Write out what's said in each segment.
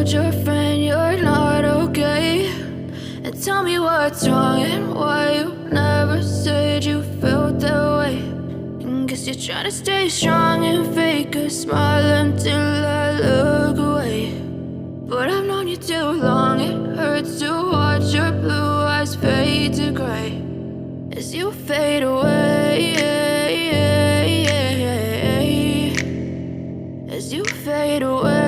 told your friend you're not okay? And tell me what's wrong and why you never said you felt that way. And guess you're trying to stay strong and fake a smile until I look away. But I've known you too long, it hurts to watch your blue eyes fade to gray as you fade away, as you fade away.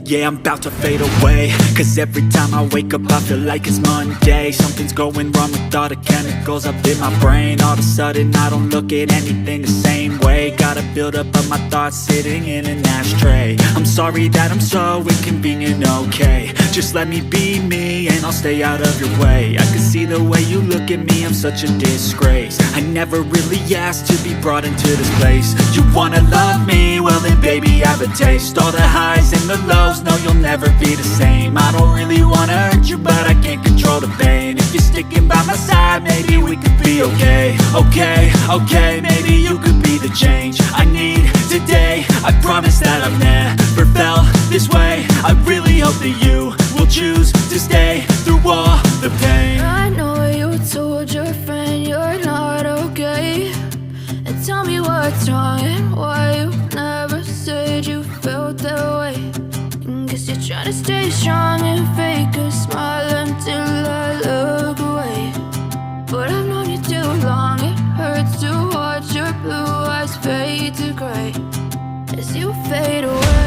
Yeah, I'm about to fade away, cause every time I wake up I feel like it's Monday. Something's going wrong with all the chemicals up in my brain. All of a sudden I don't look at anything the same way. Got a buildup of my thoughts sitting in an ashtray. I'm sorry that I'm so inconvenient, okay? Just let me be me and I'll stay out of your way. I can see the way you look at me, I'm such a disgrace. I never really asked to be brought into this place. You wanna love me? Well then baby have a taste. All the highs and the lows, no you'll never be the same. I don't really wanna hurt you but I can't control the pain. If you're sticking by my side maybe we could be okay. Okay, maybe you could be the change I need today. I promise that I've never felt this way. I really hope that you will choose to stay through all the pain. I know you told your friend you're not okay. And tell me what's wrong and why you never said you felt that way. And guess you're trying to stay strong and fake a smile until I look away. But I've known you too long, it hurts to watch your blue eyes fade to gray as you fade away.